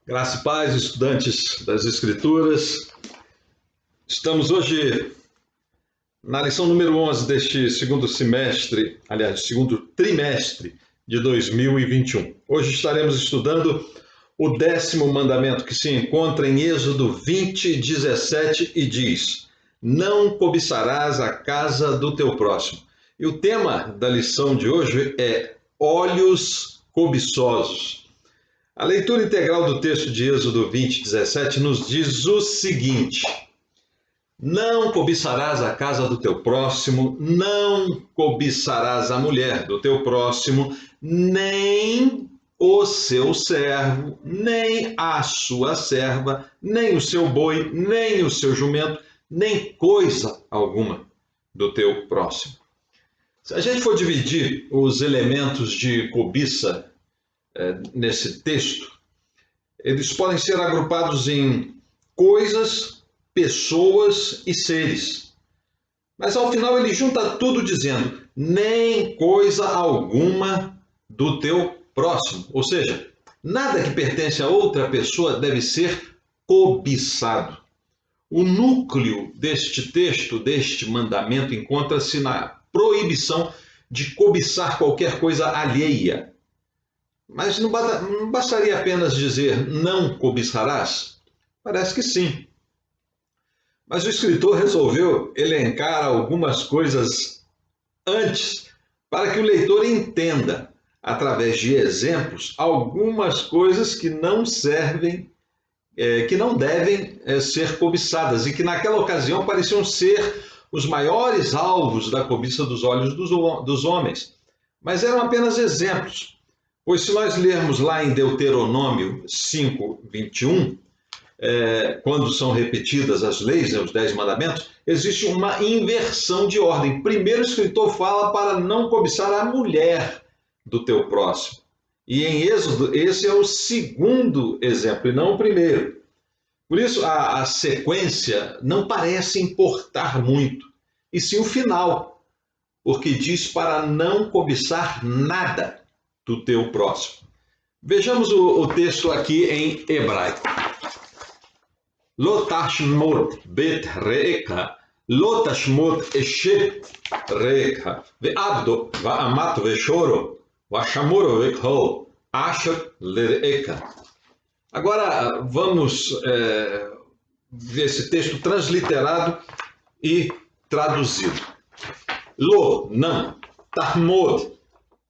Graça e paz, estudantes das Escrituras. Estamos hoje na lição número 11 deste segundo trimestre de 2021. Hoje estaremos estudando o 10º mandamento, que se encontra em Êxodo 20:17 e diz: não cobiçarás a casa do teu próximo. E o tema da lição de hoje é olhos cobiçosos. A leitura integral do texto de Êxodo 20:17 nos diz o seguinte: não cobiçarás a casa do teu próximo, não cobiçarás a mulher do teu próximo, nem o seu servo, nem a sua serva, nem o seu boi, nem o seu jumento, nem coisa alguma do teu próximo. Se a gente for dividir os elementos de cobiça nesse texto, eles podem ser agrupados em coisas, pessoas e seres. Mas ao final ele junta tudo dizendo, nem coisa alguma do teu próximo. Ou seja, nada que pertence a outra pessoa deve ser cobiçado. O núcleo deste texto, deste mandamento, encontra-se na proibição de cobiçar qualquer coisa alheia. Mas não bastaria apenas dizer não cobiçarás? Parece que sim. Mas o escritor resolveu elencar algumas coisas antes para que o leitor entenda, através de exemplos, algumas coisas que não servem, que não devem ser cobiçadas e que naquela ocasião pareciam ser os maiores alvos da cobiça dos olhos dos homens. Mas eram apenas exemplos. Pois se nós lermos lá em Deuteronômio 5:21, quando são repetidas as leis, os 10 mandamentos, existe uma inversão de ordem. Primeiro o escritor fala para não cobiçar a mulher do teu próximo. E em Êxodo, esse é o segundo exemplo, e não o primeiro. Por isso, a sequência não parece importar muito, e sim o final, porque diz para não cobiçar nada do teu próximo. Vejamos o texto aqui em hebraico. Lo tashmod bet re'eka, lo tashmod eshet re'eka, ve'abdo, va'amat ve'shoro, va'shamoro ve'kho, asher le'eka. Agora vamos ver esse texto transliterado e traduzido. Lo, não, tashmod,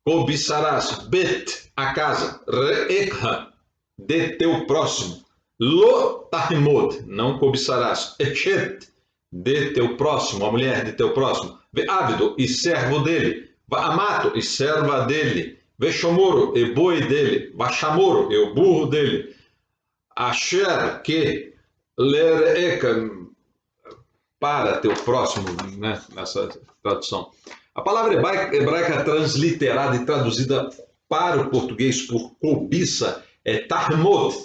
cobiçarás, bet, a casa, re'ekha, de teu próximo, lo tahmod, não cobiçarás, eshet, de teu próximo, a mulher de teu próximo, ve'abdo, e servo dele, va'amato, e serva dele, ve'shomoro, e boi dele, va'shamoro, e o burro dele, asher, que, le'ekha, para teu próximo, né, nessa tradução. A palavra hebraica transliterada e traduzida para o português por cobiça é tahmod,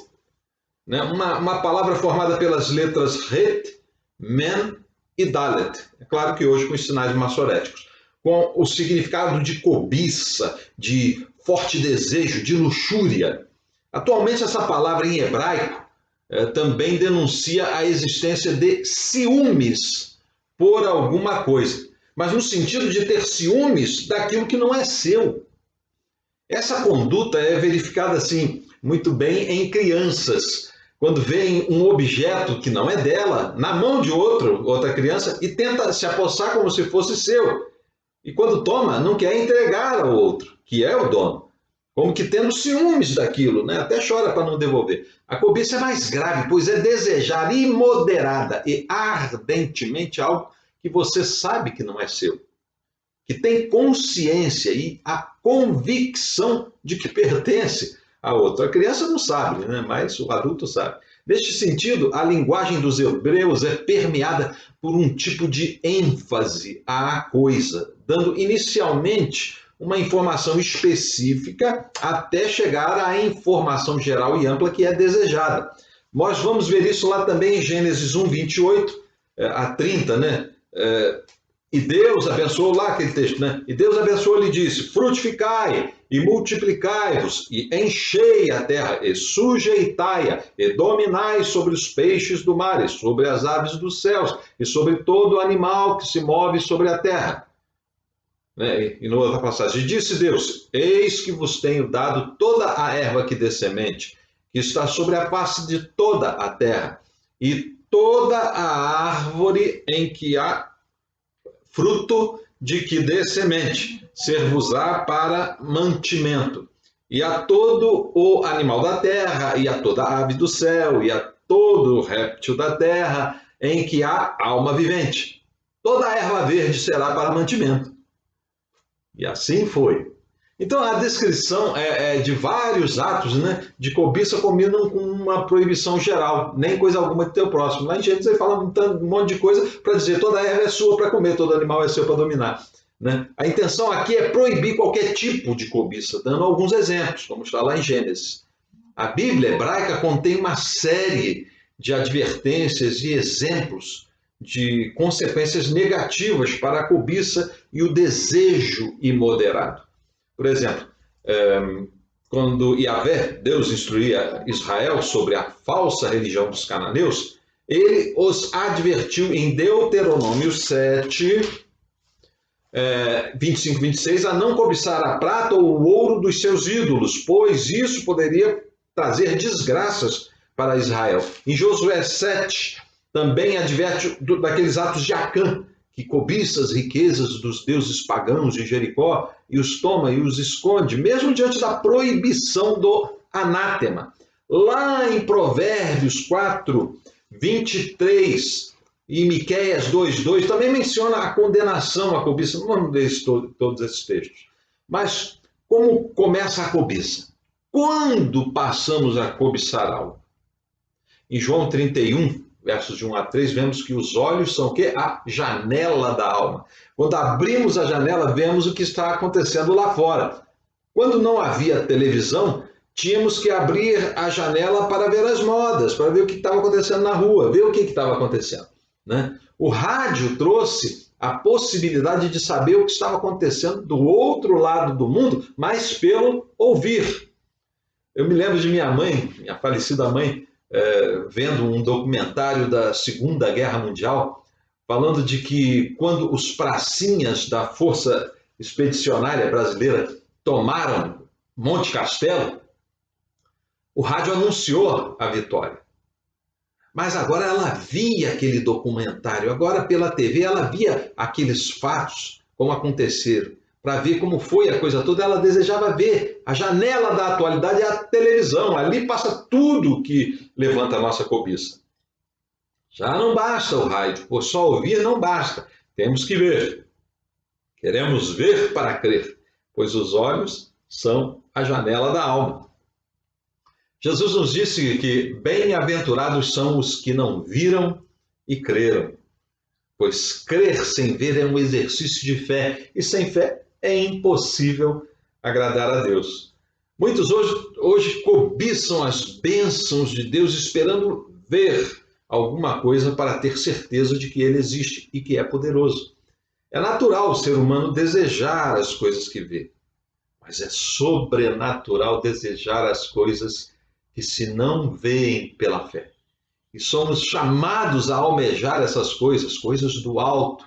né? Uma palavra formada pelas letras het, men e dalet. É claro que hoje com os sinais maçoréticos, com o significado de cobiça, de forte desejo, de luxúria. Atualmente essa palavra em hebraico também denuncia a existência de ciúmes por alguma coisa, mas no sentido de ter ciúmes daquilo que não é seu. Essa conduta é verificada assim muito bem em crianças, quando veem um objeto que não é dela na mão de outra criança e tenta se apossar como se fosse seu. E quando toma, não quer entregar ao outro, que é o dono, como que tendo ciúmes daquilo, né? Até chora para não devolver. A cobiça é mais grave, pois é desejar imoderada e ardentemente algo que você sabe que não é seu, que tem consciência e a convicção de que pertence a outro. A criança não sabe, né? Mas o adulto sabe. Neste sentido, a linguagem dos hebreus é permeada por um tipo de ênfase à coisa, dando inicialmente uma informação específica até chegar à informação geral e ampla que é desejada. Nós vamos ver isso lá também em Gênesis 1:28 a 30, né? E Deus abençoou lá aquele texto, né? E Deus abençoou e lhe disse: frutificai e multiplicai-vos, e enchei a terra, e sujeitai-a, e dominai sobre os peixes do mar, e sobre as aves dos céus, e sobre todo animal que se move sobre a terra. Né? E na outra passagem, e disse Deus: eis que vos tenho dado toda a erva que dê semente, que está sobre a face de toda a terra, e toda a árvore em que há fruto de que dê semente, ser-vos-á para mantimento, e a todo o animal da terra, e a toda ave do céu, e a todo réptil da terra, em que há alma vivente. Toda a erva verde será para mantimento. E assim foi. Então, a descrição é de vários atos, né, de cobiça combinam com uma proibição geral, nem coisa alguma de teu próximo. Lá em Gênesis ele fala um monte de coisa para dizer toda erva é sua para comer, todo animal é seu para dominar. Né? A intenção aqui é proibir qualquer tipo de cobiça, dando alguns exemplos, como está lá em Gênesis. A Bíblia hebraica contém uma série de advertências e exemplos de consequências negativas para a cobiça e o desejo imoderado. Por exemplo, quando Yahvé, Deus, instruía Israel sobre a falsa religião dos cananeus, ele os advertiu em Deuteronômio 7, 25 e 26, a não cobiçar a prata ou o ouro dos seus ídolos, pois isso poderia trazer desgraças para Israel. Em Josué 7, também adverte daqueles atos de Acã, que cobiça as riquezas dos deuses pagãos de Jericó e os toma e os esconde, mesmo diante da proibição do anátema. Lá em Provérbios 4, 23 e Miqueias 2:2 também menciona a condenação à cobiça. Não vamos ler todos esses textos. Mas como começa a cobiça? Quando passamos a cobiçar algo? Em João 31, versos de 1 a 3, vemos que os olhos são o quê? A janela da alma. Quando abrimos a janela, vemos o que está acontecendo lá fora. Quando não havia televisão, tínhamos que abrir a janela para ver as modas, para ver o que estava acontecendo na rua, ver o que estava acontecendo. Né? O rádio trouxe a possibilidade de saber o que estava acontecendo do outro lado do mundo, mas pelo ouvir. Eu me lembro de minha mãe, minha falecida mãe, vendo um documentário da Segunda Guerra Mundial, falando de que quando os pracinhas da Força Expedicionária Brasileira tomaram Monte Castelo, o rádio anunciou a vitória. Mas agora ela via aquele documentário, agora pela TV ela via aqueles fatos, como aconteceram, para ver como foi a coisa toda. Ela desejava ver. A janela da atualidade é a televisão, ali passa tudo que levanta a nossa cobiça. Já não basta o rádio, por só ouvir não basta, temos que ver. Queremos ver para crer, pois os olhos são a janela da alma. Jesus nos disse que bem-aventurados são os que não viram e creram, pois crer sem ver é um exercício de fé, e sem fé é impossível agradar a Deus. Muitos hoje cobiçam as bênçãos de Deus esperando ver alguma coisa para ter certeza de que Ele existe e que é poderoso. É natural o ser humano desejar as coisas que vê, mas é sobrenatural desejar as coisas que se não veem pela fé. E somos chamados a almejar essas coisas, coisas do alto,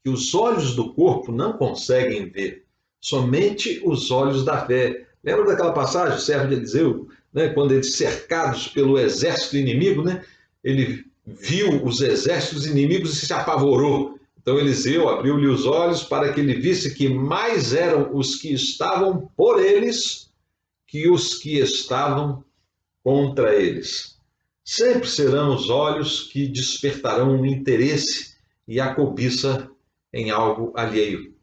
que os olhos do corpo não conseguem ver, somente os olhos da fé. Lembra daquela passagem, o servo de Eliseu, né, quando eles cercados pelo exército inimigo, né, ele viu os exércitos inimigos e se apavorou. Então Eliseu abriu-lhe os olhos para que ele visse que mais eram os que estavam por eles que os que estavam contra eles. Sempre serão os olhos que despertarão o interesse e a cobiça em algo alheio.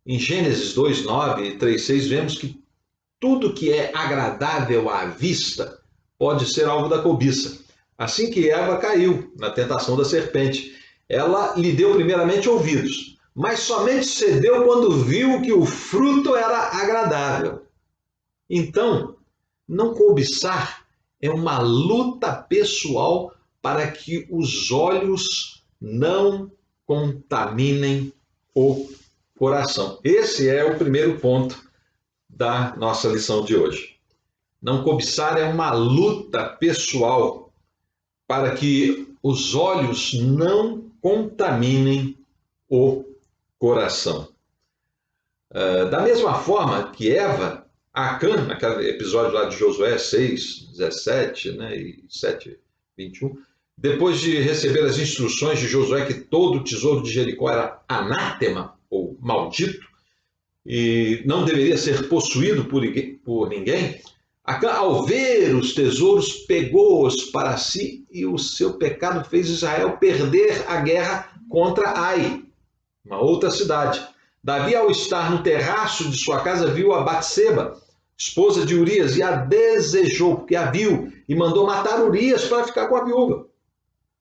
Em Gênesis 2:9 e 3:6 vemos que tudo que é agradável à vista pode ser alvo da cobiça. Assim que Eva caiu na tentação da serpente, ela lhe deu primeiramente ouvidos, mas somente cedeu quando viu que o fruto era agradável. Então, não cobiçar é uma luta pessoal para que os olhos não contaminem o coração. Esse é o primeiro ponto da nossa lição de hoje. Não cobiçar é uma luta pessoal para que os olhos não contaminem o coração. Da mesma forma que Eva, Acã, naquele episódio lá de Josué 6, 17, né, e 7, 21, depois de receber as instruções de Josué que todo o tesouro de Jericó era anátema, ou maldito, e não deveria ser possuído por ninguém, Acã, ao ver os tesouros, pegou-os para si, e o seu pecado fez Israel perder a guerra contra Ai, uma outra cidade. Davi, ao estar no terraço de sua casa, viu a Batseba, esposa de Urias, e a desejou, porque a viu, e mandou matar Urias para ficar com a viúva.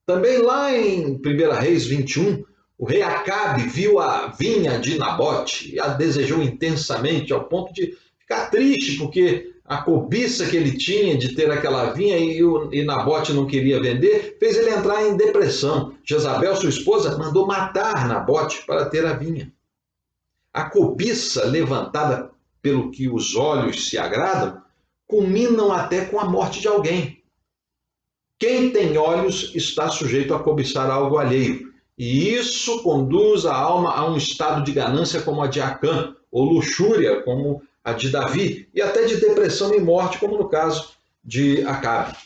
Também lá em 1 Reis 21, o rei Acabe viu a vinha de Nabote e a desejou intensamente, ao ponto de ficar triste, porque a cobiça que ele tinha de ter aquela vinha e Nabote não queria vender, fez ele entrar em depressão. Jezabel, sua esposa, mandou matar Nabote para ter a vinha. A cobiça levantada pelo que os olhos se agradam, culminam até com a morte de alguém. Quem tem olhos está sujeito a cobiçar algo alheio, e isso conduz a alma a um estado de ganância como a de Acã, ou luxúria como a de Davi, e até de depressão e morte, como no caso de Acabe.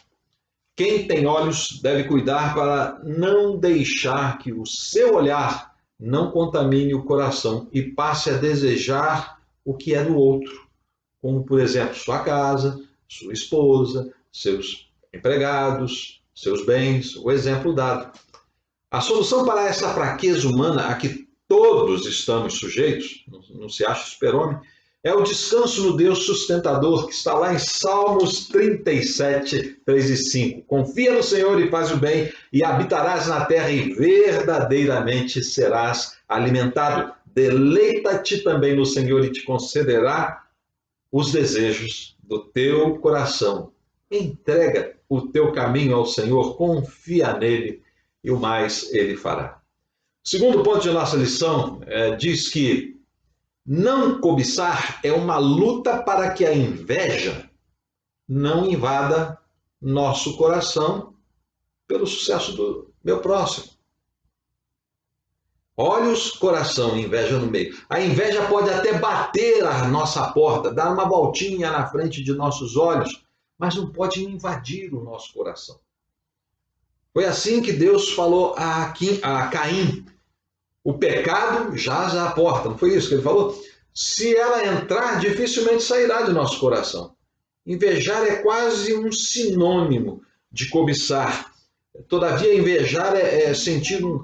Quem tem olhos deve cuidar para não deixar que o seu olhar não contamine o coração e passe a desejar o que é do outro, como, por exemplo, sua casa, sua esposa, seus empregados, seus bens, o exemplo dado. A solução para essa fraqueza humana a que todos estamos sujeitos, não se acha super-homem, é o descanso no Deus sustentador, que está lá em Salmos 37, 3 e 5. Confia no Senhor e faz o bem, e habitarás na terra, e verdadeiramente serás alimentado. Deleita-te também no Senhor, e te concederá os desejos do teu coração. Entrega o teu caminho ao Senhor, confia nele, e o mais ele fará. O segundo ponto de nossa lição diz que não cobiçar é uma luta para que a inveja não invada nosso coração pelo sucesso do meu próximo. Olhos, coração, inveja no meio. A inveja pode até bater a nossa porta, dar uma voltinha na frente de nossos olhos, mas não pode invadir o nosso coração. Foi assim que Deus falou a Caim: o pecado jaz à porta. Não foi isso que ele falou? Se ela entrar, dificilmente sairá de nosso coração. Invejar é quase um sinônimo de cobiçar. Todavia, invejar é sentir um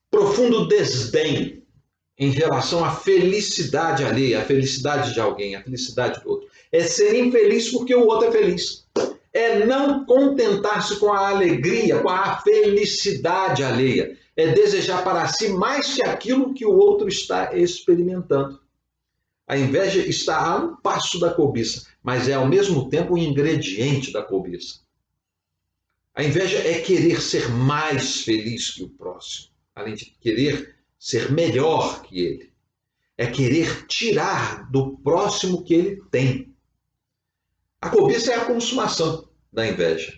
profundo desdém em relação à felicidade alheia, à felicidade de alguém, à felicidade do outro. É ser infeliz porque o outro é feliz. É não contentar-se com a alegria, com a felicidade alheia. É desejar para si mais que aquilo que o outro está experimentando. A inveja está a um passo da cobiça, mas é ao mesmo tempo um ingrediente da cobiça. A inveja é querer ser mais feliz que o próximo, além de querer ser melhor que ele. É querer tirar do próximo o que ele tem. A cobiça é a consumação da inveja.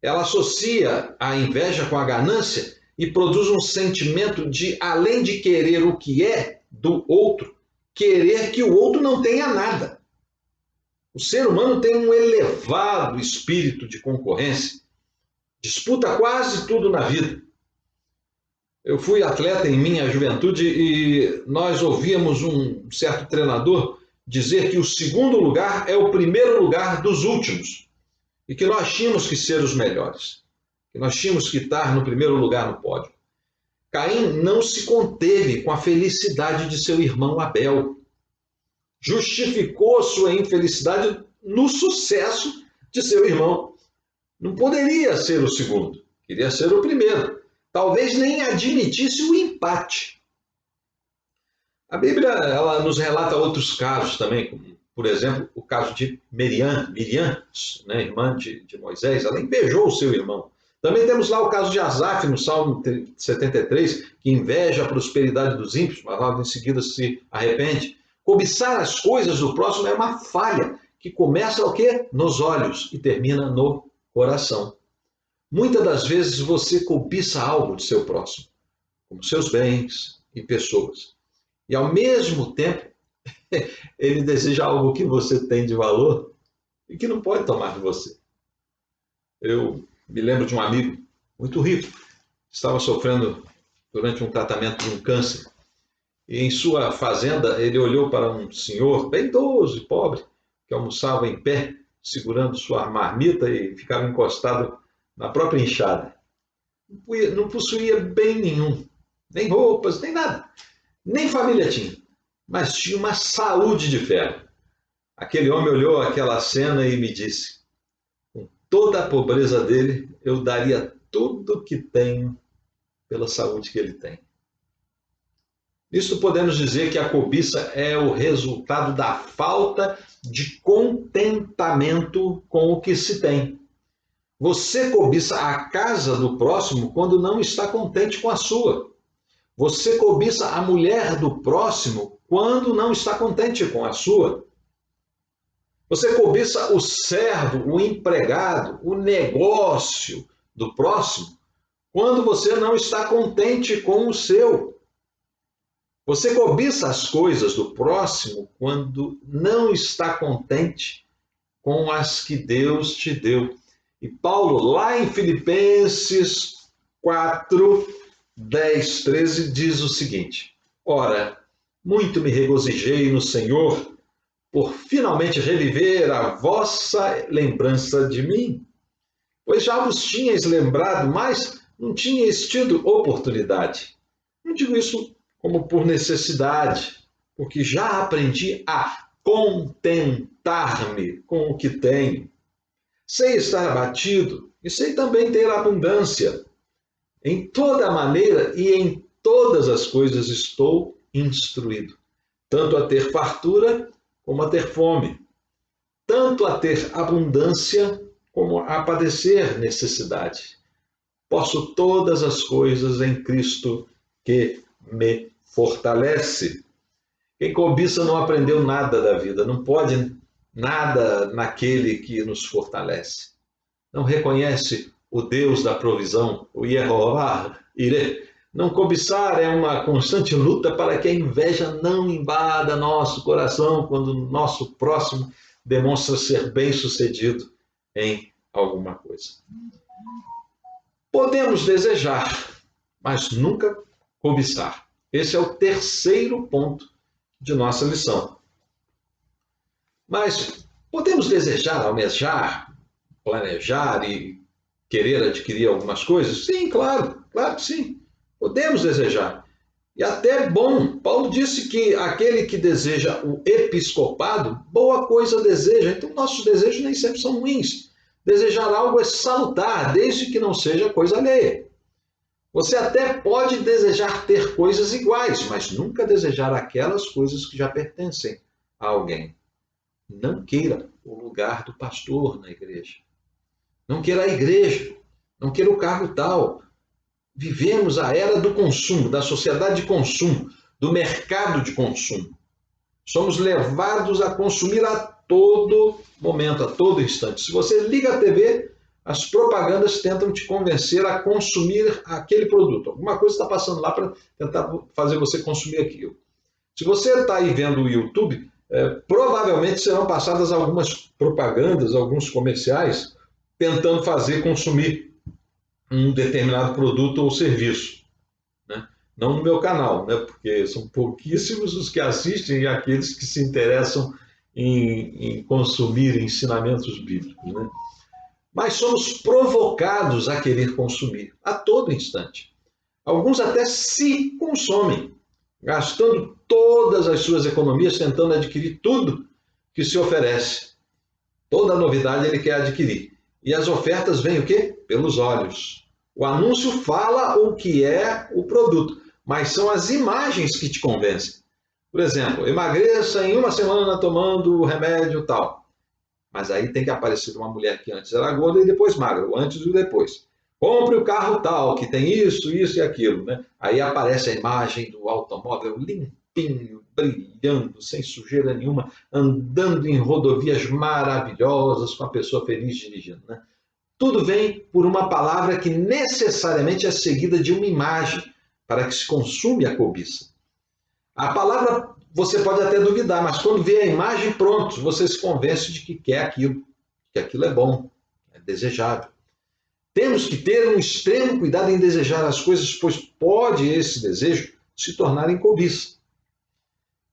Ela associa a inveja com a ganância e produz um sentimento de, além de querer o que é do outro, querer que o outro não tenha nada. O ser humano tem um elevado espírito de concorrência, disputa quase tudo na vida. Eu fui atleta em minha juventude e nós ouvíamos um certo treinador dizer que o segundo lugar é o primeiro lugar dos últimos e que nós tínhamos que ser os melhores, que nós tínhamos que estar no primeiro lugar no pódio. Caim não se conteve com a felicidade de seu irmão Abel. Justificou sua infelicidade no sucesso de seu irmão. Não poderia ser o segundo, queria ser o primeiro. Talvez nem admitisse o empate. A Bíblia ela nos relata outros casos também, como, por exemplo, o caso de Miriam, né, irmã de Moisés. Ela invejou o seu irmão. Também temos lá o caso de Asaf, no Salmo 73, que inveja a prosperidade dos ímpios, mas logo em seguida se arrepende. Cobiçar as coisas do próximo é uma falha, que começa o quê? Nos olhos e termina no coração. Muitas das vezes você cobiça algo de seu próximo, como seus bens e pessoas. E ao mesmo tempo, ele deseja algo que você tem de valor e que não pode tomar de você. Eu me lembro de um amigo muito rico, estava sofrendo durante um tratamento de um câncer. E em sua fazenda, ele olhou para um senhor bem idoso e pobre, que almoçava em pé, segurando sua marmita e ficava encostado na própria enxada. Não possuía bem nenhum, nem roupas, nem nada, nem família tinha, mas tinha uma saúde de ferro. Aquele homem olhou aquela cena e me disse: com toda a pobreza dele, eu daria tudo que tenho pela saúde que ele tem. Nisto podemos dizer que a cobiça é o resultado da falta de contentamento com o que se tem. Você cobiça a casa do próximo quando não está contente com a sua. Você cobiça a mulher do próximo quando não está contente com a sua. Você cobiça o servo, o empregado, o negócio do próximo quando você não está contente com o seu. Você cobiça as coisas do próximo quando não está contente com as que Deus te deu. E Paulo, lá em Filipenses 4, 10, 13, diz o seguinte: ora, muito me regozijei no Senhor por finalmente reviver a vossa lembrança de mim, pois já vos tinhais lembrado, mas não tinhais tido oportunidade. Não digo isso como por necessidade, porque já aprendi a contentar-me com o que tenho. Sei estar abatido e sei também ter abundância. Em toda maneira e em todas as coisas estou instruído, tanto a ter fartura como a ter fome, tanto a ter abundância como a padecer necessidade. Posso todas as coisas em Cristo que me fortalece. Quem cobiça não aprendeu nada da vida, não pode nada naquele que nos fortalece. Não reconhece o Deus da provisão, o Yehová Irê. Não cobiçar é uma constante luta para que a inveja não invada nosso coração quando o nosso próximo demonstra ser bem-sucedido em alguma coisa. Podemos desejar, mas nunca cobiçar. Esse é o terceiro ponto de nossa lição. Mas podemos desejar, almejar, planejar e querer adquirir algumas coisas? Sim, claro, claro que sim. Podemos desejar. E até bom. Paulo disse que aquele que deseja o episcopado, boa coisa deseja. Então nossos desejos nem sempre são ruins. Desejar algo é salutar, desde que não seja coisa alheia. Você até pode desejar ter coisas iguais, mas nunca desejar aquelas coisas que já pertencem a alguém. Não queira o lugar do pastor na igreja. Não queira a igreja. Não queira o cargo tal. Vivemos a era do consumo, da sociedade de consumo, do mercado de consumo. Somos levados a consumir a todo momento, a todo instante. Se você liga a TV, as propagandas tentam te convencer a consumir aquele produto. Alguma coisa está passando lá para tentar fazer você consumir aquilo. Se você está aí vendo o YouTube, provavelmente serão passadas algumas propagandas, alguns comerciais, tentando fazer consumir um determinado produto ou serviço. Né? Não no meu canal, né? Porque são pouquíssimos os que assistem e aqueles que se interessam em consumir ensinamentos bíblicos. Né? Mas somos provocados a querer consumir a todo instante. Alguns até se consomem, gastando todas as suas economias tentando adquirir tudo que se oferece. Toda novidade ele quer adquirir. E as ofertas vêm o quê? Pelos olhos. O anúncio fala o que é o produto, mas são as imagens que te convencem. Por exemplo, emagreça em uma semana tomando o remédio tal. Mas aí tem que aparecer uma mulher que antes era gorda e depois magra, o antes e o depois. compre o carro tal, que tem isso e aquilo, né? Aí aparece a imagem do automóvel limpinho, brilhando, sem sujeira nenhuma, andando em rodovias maravilhosas, com a pessoa feliz dirigindo, né? Tudo vem por uma palavra que necessariamente é seguida de uma imagem, para que se consume a cobiça. A palavra você pode até duvidar, mas quando vê a imagem, pronto, você se convence de que quer aquilo, que aquilo é bom, é desejável. Temos que ter um extremo cuidado em desejar as coisas, pois pode esse desejo se tornar em cobiça.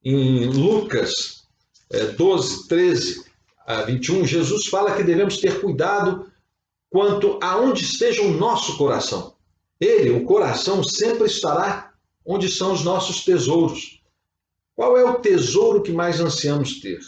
Em Lucas 12, 13 a 21, Jesus fala que devemos ter cuidado quanto a onde esteja o nosso coração. Ele, o coração, sempre estará onde são os nossos tesouros. Qual é o tesouro que mais ansiamos ter?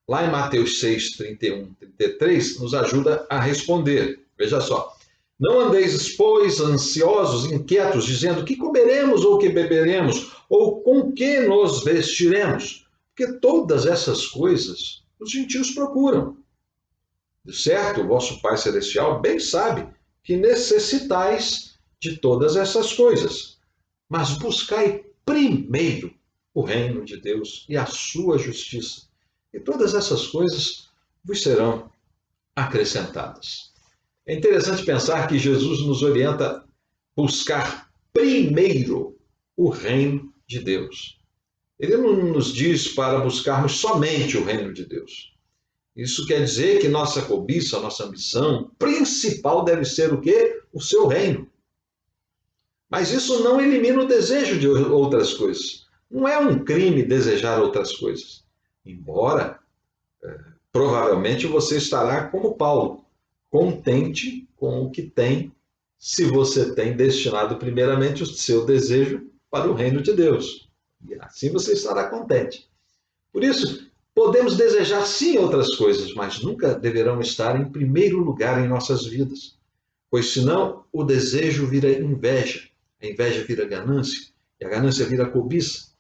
Lá em Mateus 6, 31, 33, nos ajuda a responder. Veja só. Não andeis, pois, ansiosos, inquietos, dizendo que comeremos ou que beberemos, ou com que nos vestiremos, porque todas essas coisas os gentios procuram. De certo, o vosso Pai Celestial bem sabe que necessitais de todas essas coisas, mas buscai primeiro o reino de Deus e a sua justiça, e todas essas coisas vos serão acrescentadas. É interessante pensar que Jesus nos orienta a buscar primeiro o reino de Deus. Ele não nos diz para buscarmos somente o reino de Deus. Isso quer dizer que nossa cobiça, nossa ambição principal deve ser o quê? O seu reino. Mas isso não elimina o desejo de outras coisas. Não é um crime desejar outras coisas. Embora, provavelmente você estará como Paulo, contente com o que tem, se você tem destinado primeiramente o seu desejo para o reino de Deus. E assim você estará contente. Por isso, podemos desejar sim outras coisas, mas nunca deverão estar em primeiro lugar em nossas vidas, pois senão o desejo vira inveja, a inveja vira ganância, e a ganância vira cobiça,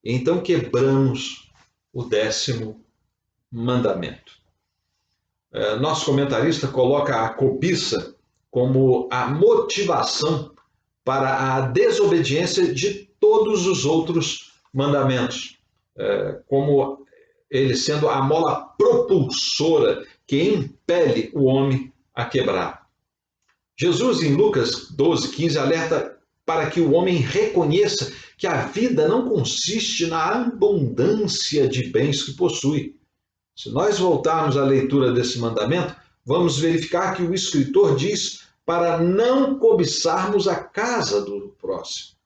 e então quebramos o 10º mandamento. Nosso comentarista coloca a cobiça como a motivação para a desobediência de todos os outros mandamentos, como ele sendo a mola propulsora que impele o homem a quebrar. Jesus, em Lucas 12, 15, alerta para que o homem reconheça que a vida não consiste na abundância de bens que possui. Se nós voltarmos à leitura desse mandamento, vamos verificar que o escritor diz para não cobiçarmos a casa do próximo.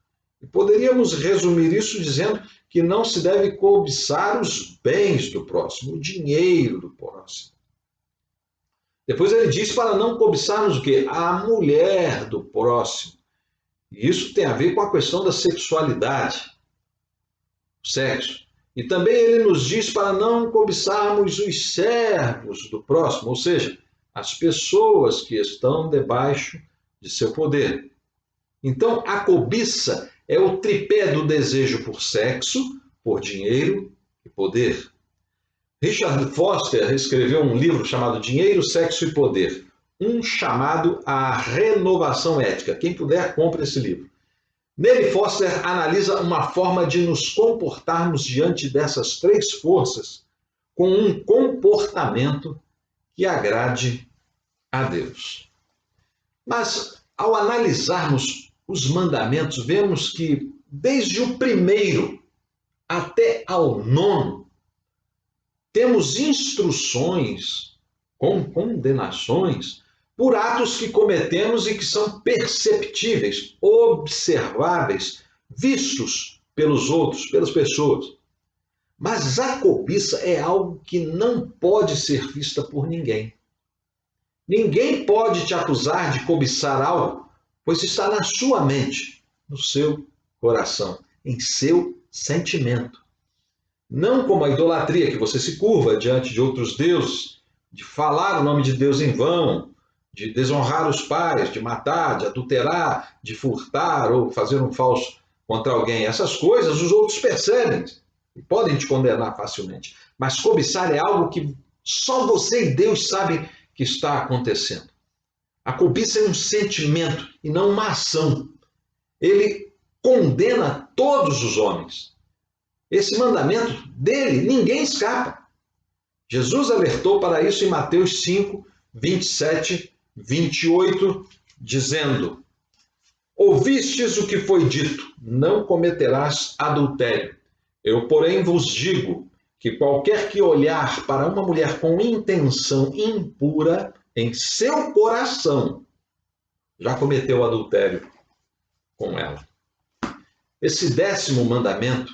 E poderíamos resumir isso dizendo que não se deve cobiçar os bens do próximo, o dinheiro do próximo. Depois ele diz para não cobiçarmos o quê? A mulher do próximo. E isso tem a ver com a questão da sexualidade, o sexo. E também ele nos diz para não cobiçarmos os servos do próximo, ou seja, as pessoas que estão debaixo de seu poder. Então, a cobiça é o tripé do desejo por sexo, por dinheiro e poder. Richard Foster escreveu um livro chamado Dinheiro, Sexo e Poder, um chamado à renovação ética. Quem puder, compre esse livro. Nele, Foster analisa uma forma de nos comportarmos diante dessas 3 forças com um comportamento que agrade a Deus. Mas, ao analisarmos os mandamentos, vemos que, desde o primeiro até ao 9º, temos instruções com condenações por atos que cometemos e que são perceptíveis, observáveis, vistos pelos outros, pelas pessoas. Mas a cobiça é algo que não pode ser vista por ninguém. Ninguém pode te acusar de cobiçar algo, pois está na sua mente, no seu coração, em seu sentimento. Não como a idolatria, que você se curva diante de outros deuses, de falar o nome de Deus em vão, de desonrar os pais, de matar, de adulterar, de furtar ou fazer um falso contra alguém. Essas coisas os outros percebem e podem te condenar facilmente. Mas cobiçar é algo que só você e Deus sabem que está acontecendo. A cobiça é um sentimento e não uma ação. Ele condena todos os homens. Esse mandamento dele, ninguém escapa. Jesus alertou para isso em Mateus 5, 27, 28, dizendo: ouvistes o que foi dito, não cometerás adultério. Eu, porém, vos digo que qualquer que olhar para uma mulher com intenção impura em seu coração, já cometeu adultério com ela. Esse 10º mandamento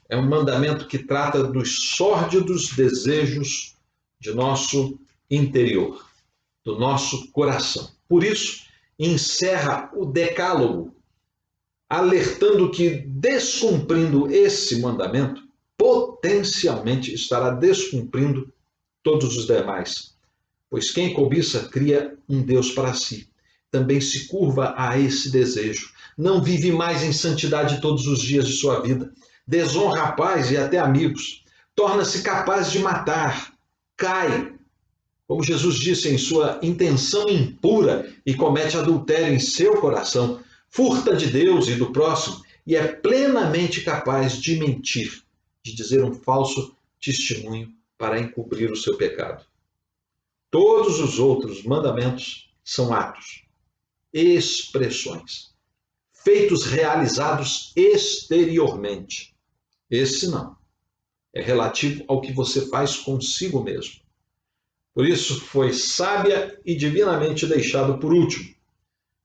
é um mandamento que trata dos sórdidos desejos de nosso interior, do nosso coração. Por isso, encerra o decálogo, alertando que, descumprindo esse mandamento, potencialmente estará descumprindo todos os demais. Pois quem cobiça cria um Deus para si. Também se curva a esse desejo. Não vive mais em santidade todos os dias de sua vida. Desonra pais e até amigos. Torna-se capaz de matar. Cai, como Jesus disse, em sua intenção impura e comete adultério em seu coração. Furta de Deus e do próximo e é plenamente capaz de mentir, de dizer um falso testemunho para encobrir o seu pecado. Todos os outros mandamentos são atos, expressões, feitos realizados exteriormente. Esse não. É relativo ao que você faz consigo mesmo. Por isso foi sábia e divinamente deixado por último,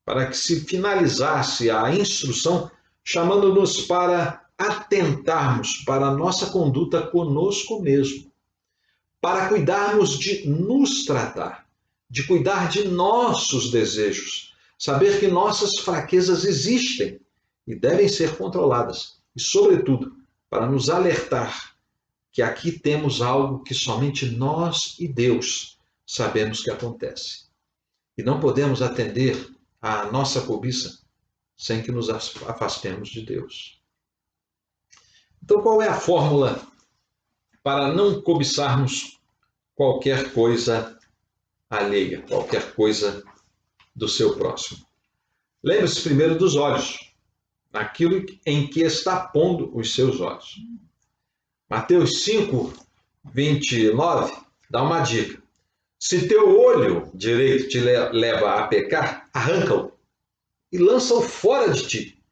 para que se finalizasse a instrução, chamando-nos para atentarmos para a nossa conduta conosco mesmo, para cuidarmos de nos tratar, de cuidar de nossos desejos, saber que nossas fraquezas existem e devem ser controladas, e, sobretudo, para nos alertar que aqui temos algo que somente nós e Deus sabemos que acontece. E não podemos atender à nossa cobiça sem que nos afastemos de Deus. Então, qual é a fórmula para não cobiçarmos qualquer coisa alheia, qualquer coisa do seu próximo? Lembre-se primeiro dos olhos, naquilo em que está pondo os seus olhos. Mateus 5, 29 dá uma dica. Se teu olho direito te leva a pecar, arranca-o e lança-o fora de ti,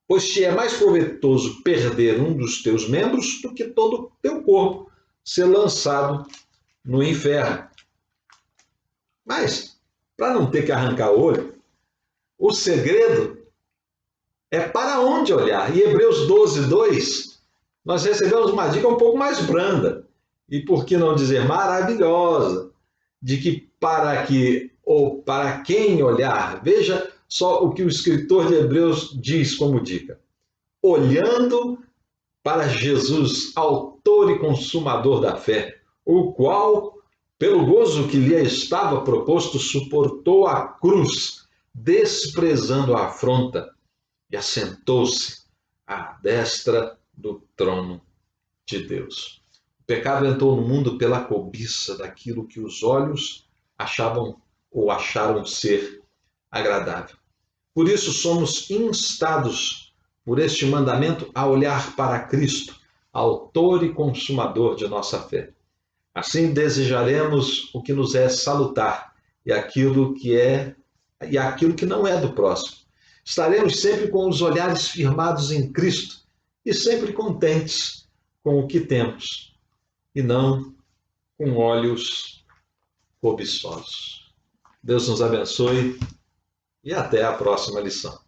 pois te é mais proveitoso perder um dos teus membros do que todo o teu corpo ser lançado no inferno. Mas, para não ter que arrancar o olho, o segredo é para onde olhar. Em Hebreus 12, 2, nós recebemos uma dica um pouco mais branda, e por que não dizer maravilhosa, de que para quem olhar, veja só o que o escritor de Hebreus diz como dica. Olhando para Jesus, autor e consumador da fé, o qual, pelo gozo que lhe estava proposto, suportou a cruz, desprezando a afronta, e assentou-se à destra do trono de Deus. O pecado entrou no mundo pela cobiça daquilo que os olhos achavam ou acharam ser agradável. Por isso somos instados por este mandamento a olhar para Cristo, autor e consumador de nossa fé. Assim desejaremos o que nos é salutar e aquilo que não é do próximo. Estaremos sempre com os olhares firmados em Cristo e sempre contentes com o que temos, e não com olhos cobiçosos. Deus nos abençoe e até a próxima lição.